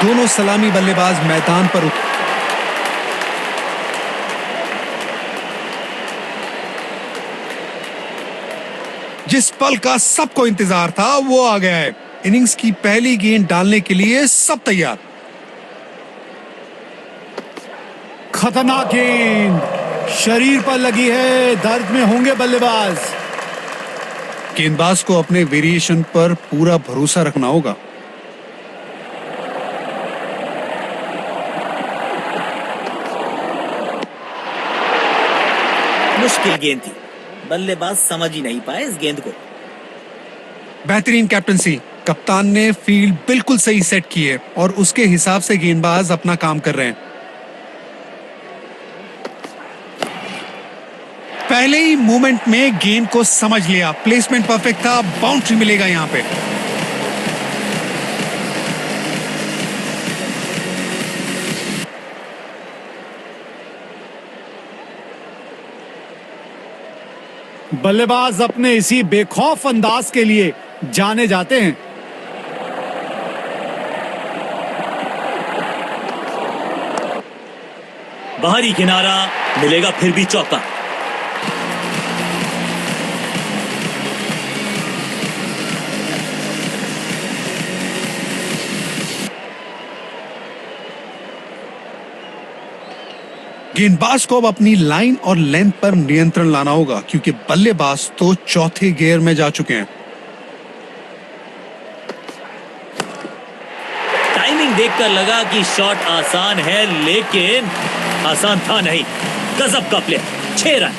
दोनों सलामी बल्लेबाज मैदान पर जिस पल का सबको इंतजार था वो आ गया है। इनिंग्स की पहली गेंद डालने के लिए सब तैयार। खतरनाक गेंद शरीर पर लगी है, दर्द में होंगे बल्लेबाज। गेंदबाज को अपने वेरिएशन पर पूरा भरोसा रखना होगा। मुश्किल गेंद थी, बल्लेबाज समझ ही नहीं पाए इस गेंद को। बेहतरीन कैप्टनसी, कप्तान ने फील्ड बिल्कुल सही सेट की है और उसके हिसाब से गेंदबाज अपना काम कर रहे हैं। पहले ही मूवमेंट में गेंद को समझ लिया, प्लेसमेंट परफेक्ट था, बाउंड्री मिलेगा यहां पे। बल्लेबाज अपने इसी बेखौफ अंदाज के लिए जाने जाते हैं। बाहरी किनारा, मिलेगा फिर भी चौका। गेंदबाज को अब अपनी लाइन और लेंथ पर नियंत्रण लाना होगा क्योंकि बल्लेबाज तो चौथे गियर में जा चुके हैं। टाइमिंग देखकर लगा कि शॉट आसान है, लेकिन आसान था नहीं। गजब का प्ले, 6 रन।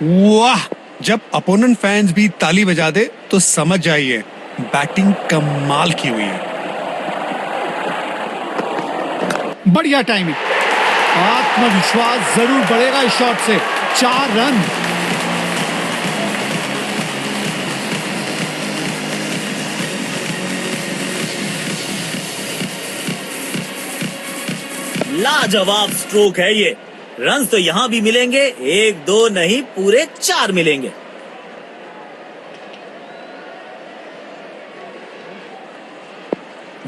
वाह, जब अपोनेंट फैंस भी ताली बजा दे तो समझ जाइए बैटिंग कमाल की हुई है। बढ़िया टाइमिंग, आत्मविश्वास जरूर बढ़ेगा इस शॉट से। 4 रन। लाजवाब स्ट्रोक है ये। रन तो यहां भी मिलेंगे, 1-2 नहीं, पूरे 4 मिलेंगे।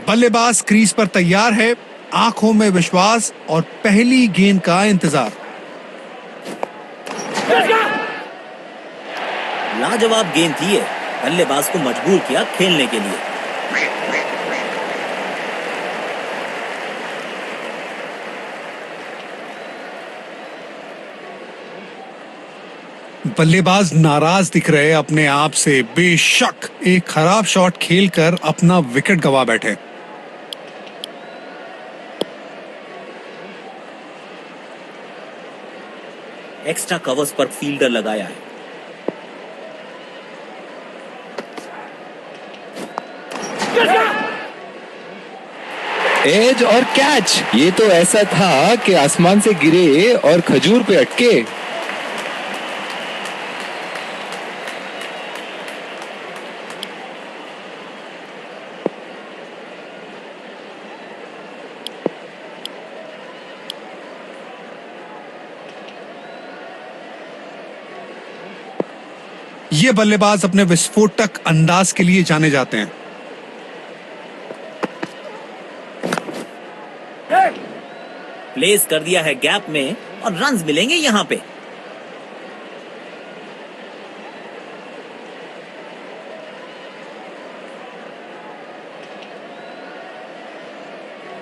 बल्लेबाज क्रीज पर तैयार है, आंखों में विश्वास और पहली गेंद का इंतजार। लाजवाब गेंद थी ये, बल्लेबाज को मजबूर किया खेलने के लिए। बल्लेबाज नाराज दिख रहे अपने आप से। बेशक एक खराब शॉट खेलकर अपना विकेट गंवा बैठे। एक्स्ट्रा कवर्स पर फील्डर लगाया है। एज और कैच, ये तो ऐसा था कि आसमान से गिरे और खजूर पे अटके। ये बल्लेबाज अपने विस्फोटक अंदाज के लिए जाने जाते हैं। प्लेस कर दिया है गैप में और रन्स मिलेंगे यहां पे।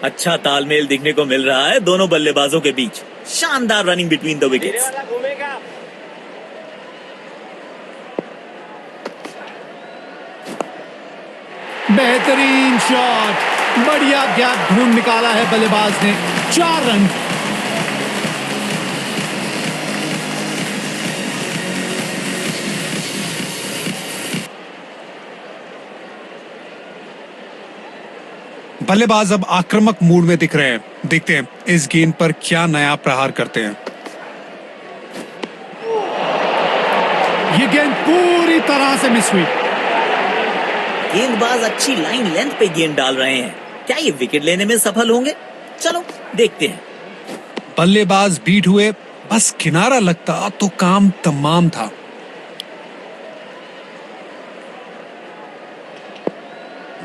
अच्छा तालमेल दिखने को मिल रहा है दोनों बल्लेबाजों के बीच। शानदार रनिंग बिटवीन द विकेट्स। बेहतरीन शॉट, बढ़िया गैप ढूंढ निकाला है बल्लेबाज ने। 4 रन। बल्लेबाज अब आक्रामक मूड में दिख रहे हैं। देखते हैं इस गेंद पर क्या नया प्रहार करते हैं। ये गेंद पूरी तरह से मिस हुई। गेंदबाज अच्छी लाइन लेंथ पे गेंद डाल रहे हैं। क्या ये विकेट लेने में सफल होंगे? चलो देखते हैं। बल्लेबाज बीट हुए, बस किनारा लगता तो काम तमाम था।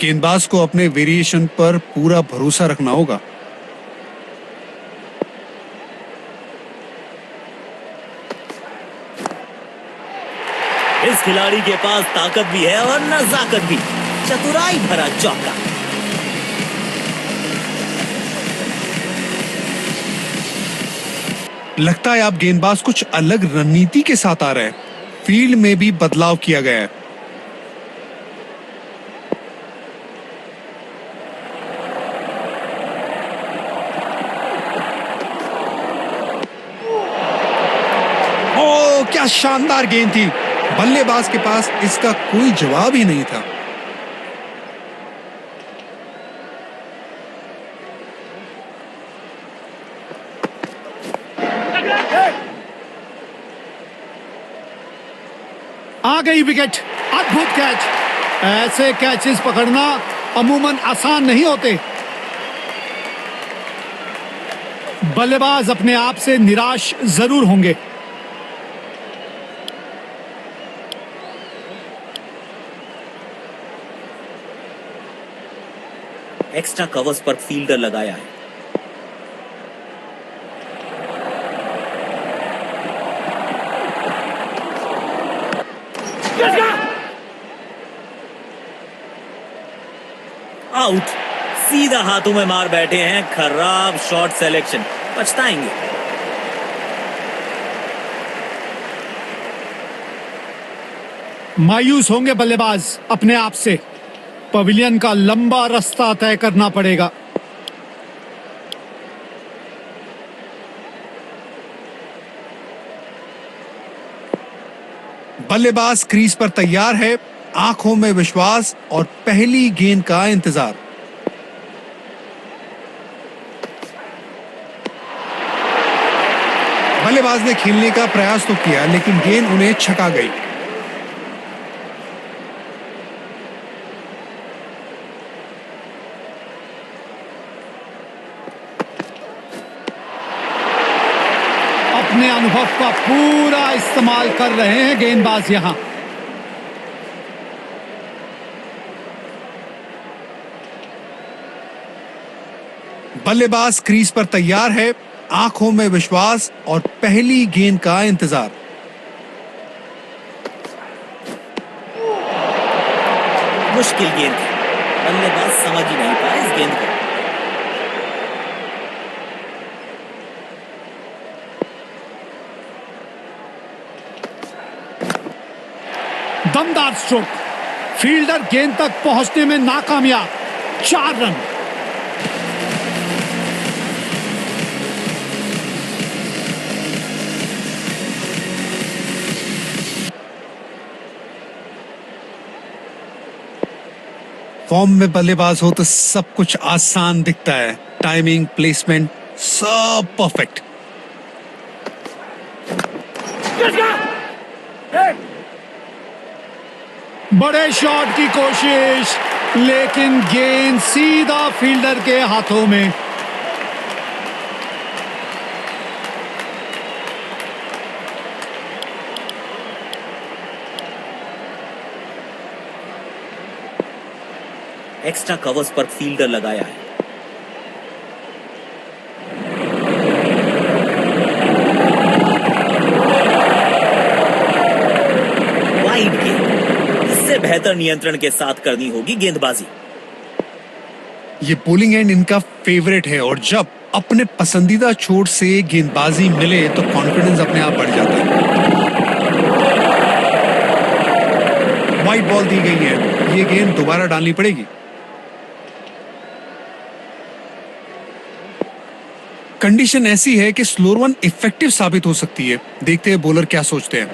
गेंदबाज को अपने वेरिएशन पर पूरा भरोसा रखना होगा। इस खिलाड़ी के पास ताकत भी है और नजाकत भी। चतुराई भरा चौका। लगता है अब गेंदबाज कुछ अलग रणनीति के साथ आ रहे हैं। फील्ड में भी बदलाव किया गया है। ओ, क्या शानदार गेंद थी। बल्लेबाज के पास इसका कोई जवाब ही नहीं था। आ गई विकेट। अद्भुत कैच। ऐसे कैचेस पकड़ना अमूमन आसान नहीं होते। बल्लेबाज अपने आप से निराश जरूर होंगे। एक्स्ट्रा कवर्स पर फील्डर लगाया है। आउट। सीधा हाथों में मार बैठे हैं। खराब शॉट सिलेक्शन। पछताएंगे। मायूस होंगे बल्लेबाज अपने आप से। पवेलियन का लंबा रास्ता तय करना पड़ेगा। बल्लेबाज क्रीज पर तैयार है। आंखों में विश्वास और पहली गेंद का इंतजार। बल्लेबाज ने खेलने का प्रयास तो किया, लेकिन गेंद उन्हें छका गई। अपने अनुभव का पूरा इस्तेमाल कर रहे हैं गेंदबाज यहां। बल्लेबाज क्रीज पर तैयार है। आंखों में विश्वास और पहली गेंद का इंतजार। मुश्किल गेंद थी। बल्लेबाज समझ ही नहीं पाया इस गेंद को। दमदार स्ट्रोक। फील्डर गेंद तक पहुंचने में नाकामयाब। 4 रन। फॉर्म में बल्लेबाज हो तो सब कुछ आसान दिखता है। टाइमिंग, प्लेसमेंट, सब परफेक्ट। बड़े शॉट की कोशिश, लेकिन गेंद सीधा फील्डर के हाथों में। एक्स्ट्रा कवर्स पर फील्डर लगाया है। वाइड गेंद। इससे बेहतर नियंत्रण के साथ करनी होगी गेंदबाजी। ये बॉलिंग एंड इनका फेवरेट है, और जब अपने पसंदीदा छोर से गेंदबाजी मिले तो कॉन्फिडेंस अपने आप बढ़ जाता है। वाइड बॉल दी गई है। ये गेंद दोबारा डालनी पड़ेगी। कंडीशन ऐसी है कि स्लोअर वन इफेक्टिव साबित हो सकती है। देखते हैं बॉलर क्या सोचते हैं।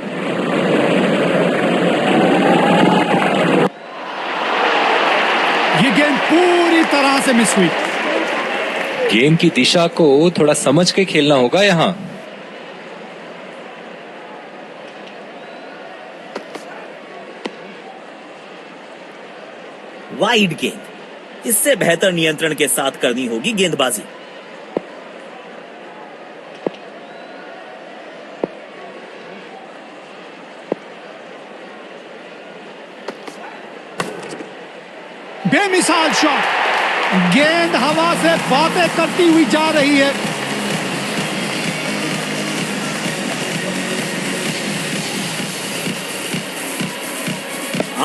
ये गेंद पूरी तरह से मिस हुई। गेंद की दिशा को थोड़ा समझ के खेलना होगा यहाँ। वाइड गेंद। इससे बेहतर नियंत्रण के साथ करनी होगी गेंदबाजी। बेमिसाल शॉट, गेंद हवा से बातें करती हुई जा रही है।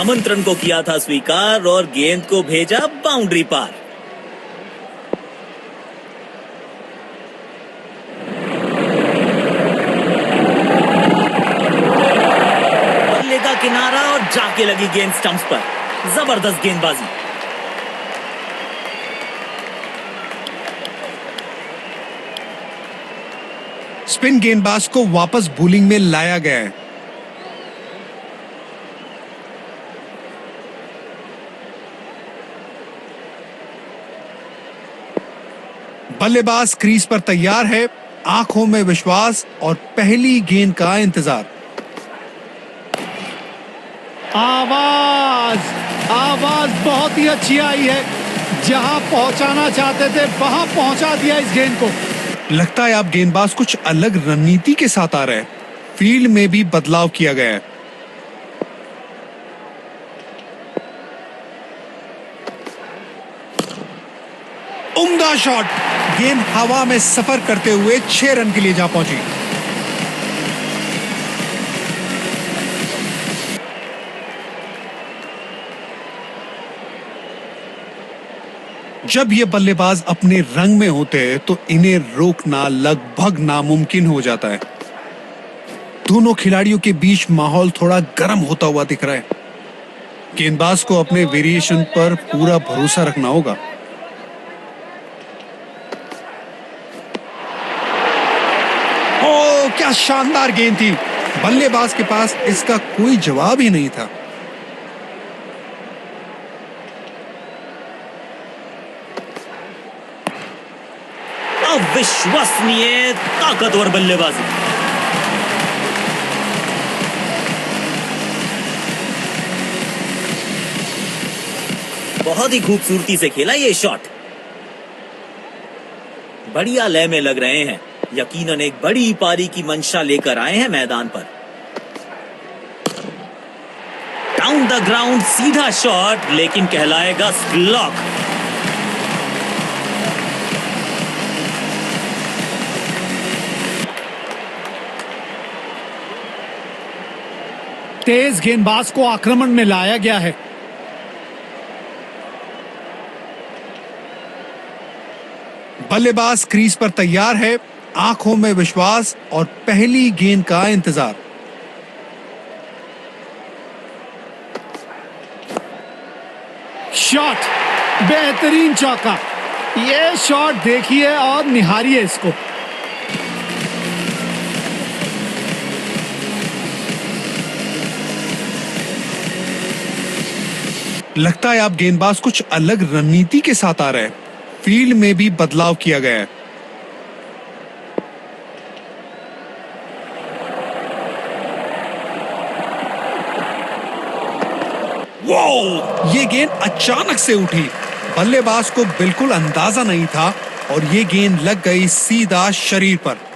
आमंत्रण को किया था स्वीकार और गेंद को भेजा बाउंड्री पार। बल्ले का किनारा और जाके लगी गेंद स्टंप्स पर। जबरदस्त गेंदबाजी। स्पिन गेंदबाज को वापस बॉलिंग में लाया गया है। बल्लेबाज क्रीज पर तैयार है, आंखों में विश्वास और पहली गेंद का इंतजार। आवाज आवाज बहुत ही अच्छी आई है। जहां पहुंचाना चाहते थे वहां पहुंचा दिया इस गेंद को। लगता है आप गेंदबाज कुछ अलग रणनीति के साथ आ रहे हैं। फील्ड में भी बदलाव किया गया है। उम्दा शॉट, गेंद हवा में सफर करते हुए 6 रन के लिए जा पहुंची। जब ये बल्लेबाज अपने रंग में होते हैं तो इन्हें रोकना लगभग नामुमकिन हो जाता है। दोनों खिलाड़ियों के बीच माहौल थोड़ा गर्म होता हुआ दिख रहा है। गेंदबाज को अपने वेरिएशन पर पूरा भरोसा रखना होगा। ओ, क्या शानदार गेंद थी। बल्लेबाज के पास इसका कोई जवाब ही नहीं था। अविश्वसनीय ताकतवर बल्लेबाजी। बहुत ही खूबसूरती से खेला ये शॉट। बढ़िया लय में लग रहे हैं। यकीनन एक बड़ी पारी की मंशा लेकर आए हैं मैदान पर। डाउन द ग्राउंड सीधा शॉट, लेकिन कहलाएगा स्लॉग। तेज गेंदबाज को आक्रमण में लाया गया है। बल्लेबाज क्रीज पर तैयार है, आंखों में विश्वास और पहली गेंद का इंतजार। शॉट, बेहतरीन चौका। ये शॉट देखिए और निहारिए इसको। लगता है आप गेंदबाज कुछ अलग रणनीति के साथ आ रहे हैं। फील्ड में भी बदलाव किया गया है। वो, ये गेंद अचानक से उठी। बल्लेबाज को बिल्कुल अंदाजा नहीं था और ये गेंद लग गई सीधा शरीर पर।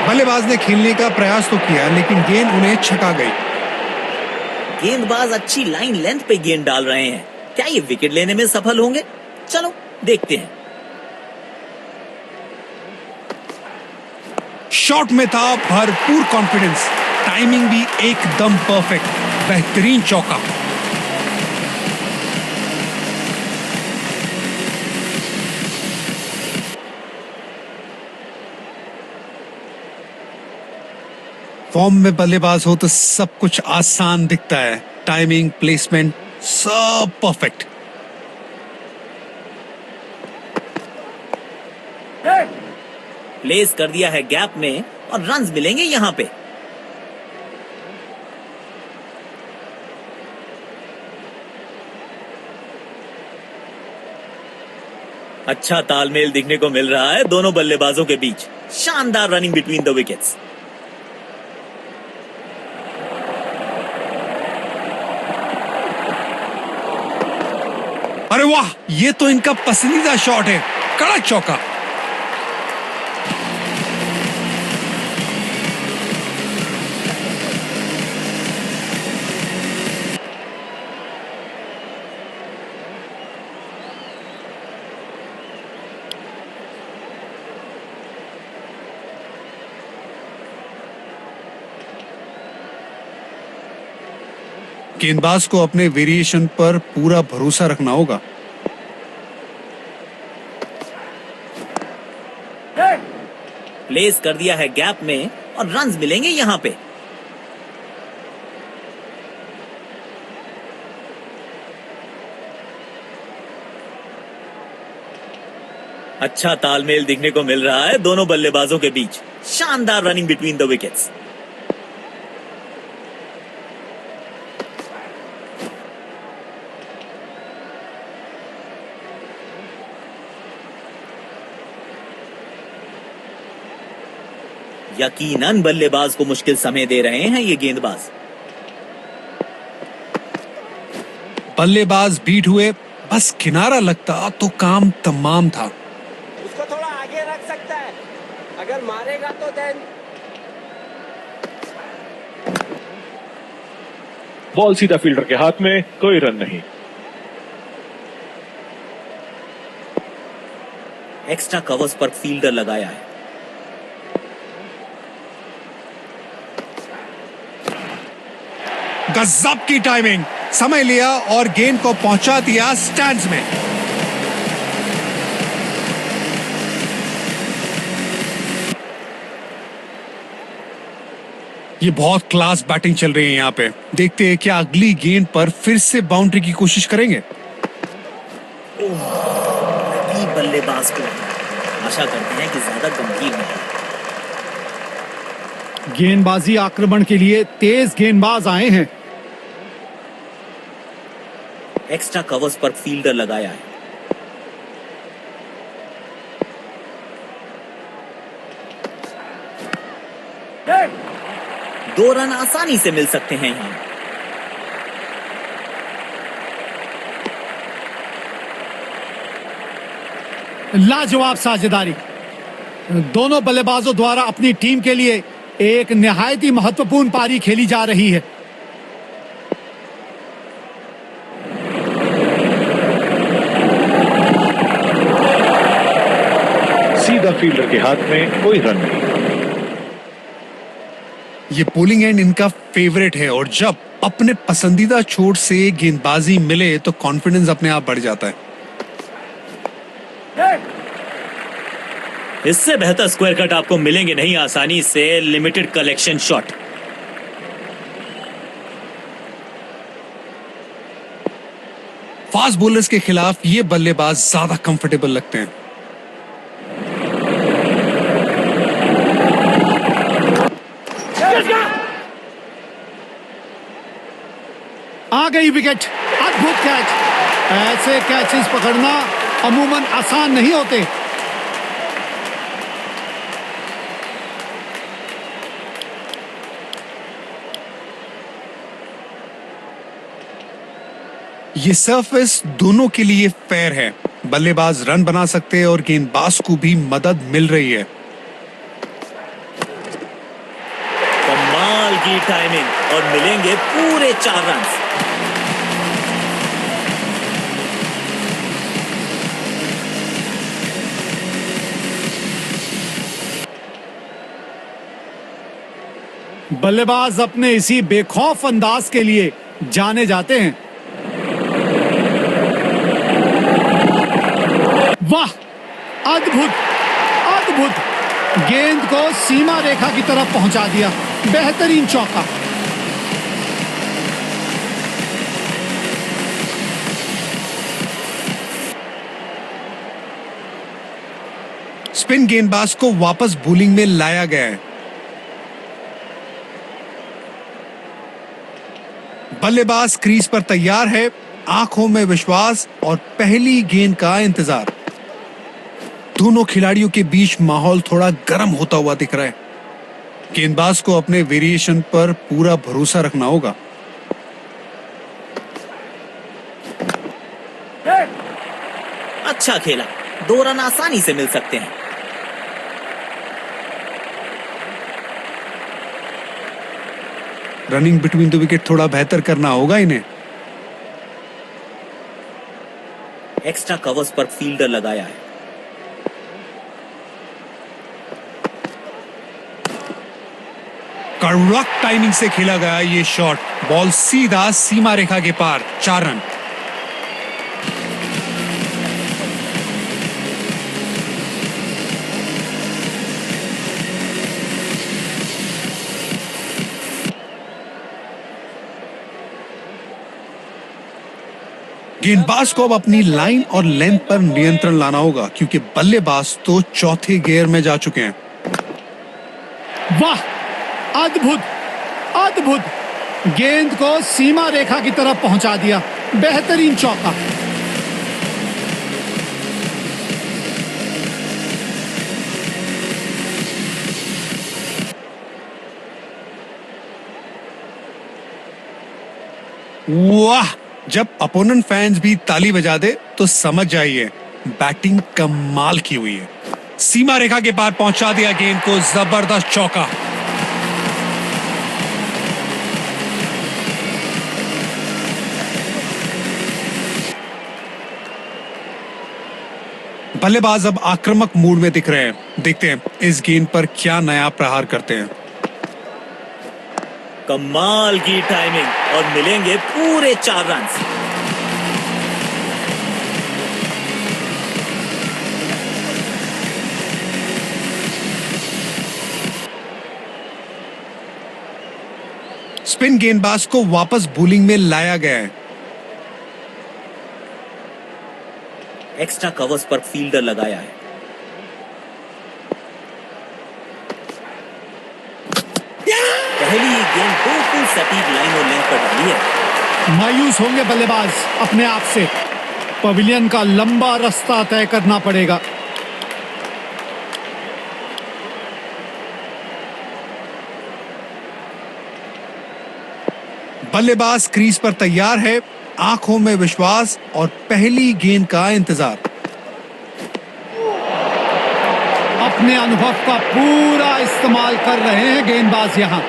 बल्लेबाज ने खेलने का प्रयास तो किया, लेकिन गेंद उन्हें छका गई। गेंदबाज अच्छी लाइन लेंथ पे गेंद डाल रहे हैं। क्या ये विकेट लेने में सफल होंगे? चलो देखते हैं। शॉट में था भरपूर कॉन्फिडेंस, टाइमिंग भी एकदम परफेक्ट। बेहतरीन चौका। फॉर्म में बल्लेबाज हो तो सब कुछ आसान दिखता है। टाइमिंग, प्लेसमेंट, सब परफेक्ट। प्लेस कर दिया है गैप में और रन्स मिलेंगे यहां पे। अच्छा तालमेल दिखने को मिल रहा है दोनों बल्लेबाजों के बीच। शानदार रनिंग बिटवीन द विकेट्स। अरे वाह, ये तो इनका पसंदीदा शॉट है। कड़क चौका। गेंदबाज को अपने वेरिएशन पर पूरा भरोसा रखना होगा। प्लेस कर दिया है गैप में और रन्स मिलेंगे यहां पे। अच्छा तालमेल दिखने को मिल रहा है दोनों बल्लेबाजों के बीच। शानदार रनिंग बिटवीन द विकेट्स। यकीनन बल्लेबाज को मुश्किल समय दे रहे हैं ये गेंदबाज। बल्लेबाज बीट हुए, बस किनारा लगता तो काम तमाम था। उसको थोड़ा आगे रख सकता है, अगर मारेगा तो देन। बॉल सीधा फील्डर के हाथ में, कोई रन नहीं। एक्स्ट्रा कवर्स पर फील्डर लगाया है। गजब की टाइमिंग, समय लिया और गेंद को पहुंचा दिया स्टैंड्स में। ये बहुत क्लास बैटिंग चल रही है यहां पे। देखते हैं क्या अगली गेंद पर फिर से बाउंड्री की कोशिश करेंगे। लगी बल्लेबाज को। आशा करते हैं कि ज्यादा गंभीर नहीं। गेंदबाजी आक्रमण के लिए तेज गेंदबाज आए हैं। एक्स्ट्रा कवर्स पर फील्डर लगाया है। दो रन आसानी से मिल सकते हैं यहां। लाजवाब साझेदारी। दोनों बल्लेबाजों द्वारा अपनी टीम के लिए एक निहायत ही महत्वपूर्ण पारी खेली जा रही है। सीधा फील्डर के हाथ में, कोई रन नहीं। ये पोलिंग एंड इनका फेवरेट है और जब अपने पसंदीदा छोर से गेंदबाजी मिले तो कॉन्फिडेंस अपने आप बढ़ जाता है। इससे बेहतर स्क्वायर कट आपको मिलेंगे नहीं आसानी से। Limited collection shot. Fast bowlers के खिलाफ ये बल्लेबाज ज्यादा कंफर्टेबल लगते हैं। आ गई विकेट। अद्भुत कैच। ऐसे कैचेस पकड़ना अमूमन आसान नहीं होते। ये सरफेस दोनों के लिए फेयर है। बल्लेबाज रन बना सकते हैं और गेंदबाज को भी मदद मिल रही है। कमाल की टाइमिंग और मिलेंगे पूरे 4 रन। बल्लेबाज अपने इसी बेखौफ अंदाज के लिए जाने जाते हैं। वाह, अद्भुत अद्भुत। गेंद को सीमा रेखा की तरफ पहुंचा दिया। बेहतरीन चौका। स्पिन गेंदबाज को वापस बॉलिंग में लाया गया है। बल्लेबाज क्रीज पर तैयार है, आंखों में विश्वास और पहली गेंद का इंतजार। दोनों खिलाड़ियों के बीच माहौल थोड़ा गर्म होता हुआ दिख रहा है। गेंदबाज को अपने वेरिएशन पर पूरा भरोसा रखना होगा। अच्छा खेला। 2 रन आसानी से मिल सकते हैं। रनिंग बिटवीन द विकेट थोड़ा बेहतर करना होगा इन्हें। एक्स्ट्रा कवर्स पर फील्डर लगाया है। कड़क टाइमिंग से खेला गया ये शॉट। बॉल सीधा सीमा रेखा के पार, 4 रन। गेंदबाज को अब अपनी लाइन और लेंथ पर नियंत्रण लाना होगा क्योंकि बल्लेबाज तो चौथे गियर में जा चुके हैं। वाह, अद्भुत अद्भुत, गेंद को सीमा रेखा की तरफ पहुंचा दिया। बेहतरीन चौका। वाह, जब अपोनेंट फैंस भी ताली बजा दे तो समझ जाइए बैटिंग कमाल की हुई है। सीमा रेखा के पार पहुंचा दिया गेंद को, जबरदस्त चौका। बल्लेबाज अब आक्रामक मूड में दिख रहे हैं। देखते हैं इस गेंद पर क्या नया प्रहार करते हैं। कमाल की टाइमिंग और मिलेंगे पूरे 4 रन। स्पिन गेंदबाज को वापस बॉलिंग में लाया गया है। एक्स्ट्रा कवर्स पर फील्डर लगाया है। पहली गेंद बिल्कुल सटीक लाइन और लेंथ पर डाली है। मायूस होंगे बल्लेबाज अपने आप से। पवेलियन का लंबा रास्ता तय करना पड़ेगा। बल्लेबाज क्रीज पर तैयार है, आंखों में विश्वास और पहली गेंद का इंतजार। अपने अनुभव का पूरा इस्तेमाल कर रहे हैं गेंदबाज यहां।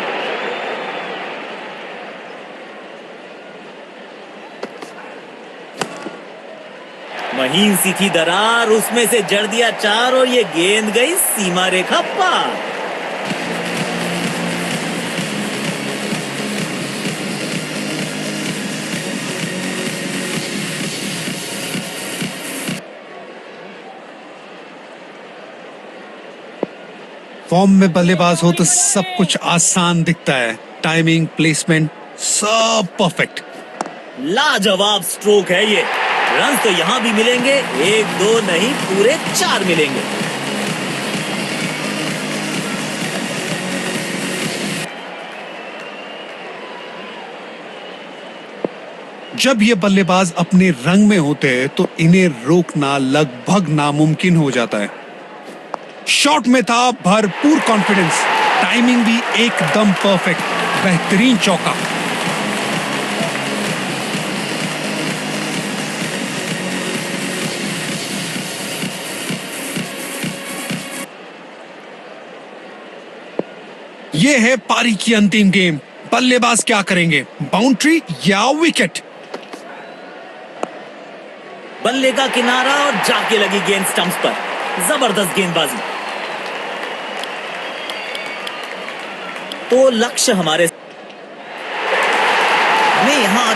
महीन सी थी दरार, उसमें से जड़ दिया 4 और ये गेंद गई सीमा रेखा पार। फॉर्म में बल्लेबाज हो तो सब कुछ आसान दिखता है। टाइमिंग, प्लेसमेंट, सब परफेक्ट। लाजवाब स्ट्रोक है ये। रन तो यहां भी मिलेंगे, 1-2 नहीं पूरे 4 मिलेंगे। जब ये बल्लेबाज अपने रंग में होते हैं तो इन्हें रोकना लगभग नामुमकिन हो जाता है। शॉट में था भरपूर कॉन्फिडेंस, टाइमिंग भी एकदम परफेक्ट, बेहतरीन चौका। ये है पारी की अंतिम गेम। बल्लेबाज क्या करेंगे, बाउंड्री या विकेट? बल्ले का किनारा और जाके लगी गेंद स्टंप्स पर। जबरदस्त गेंदबाजी। तो लक्ष्य हमें यहां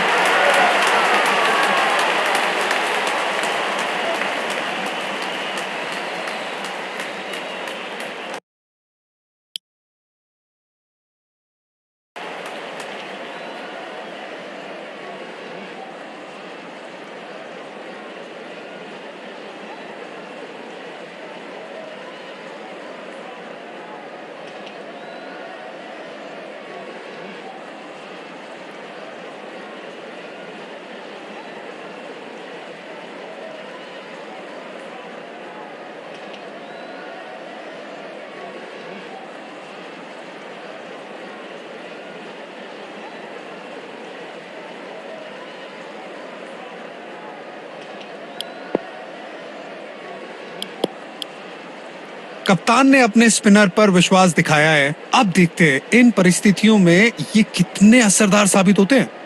कप्तान ने अपने स्पिनर पर विश्वास दिखाया है। अब देखते हैं इन परिस्थितियों में ये कितने असरदार साबित होते हैं।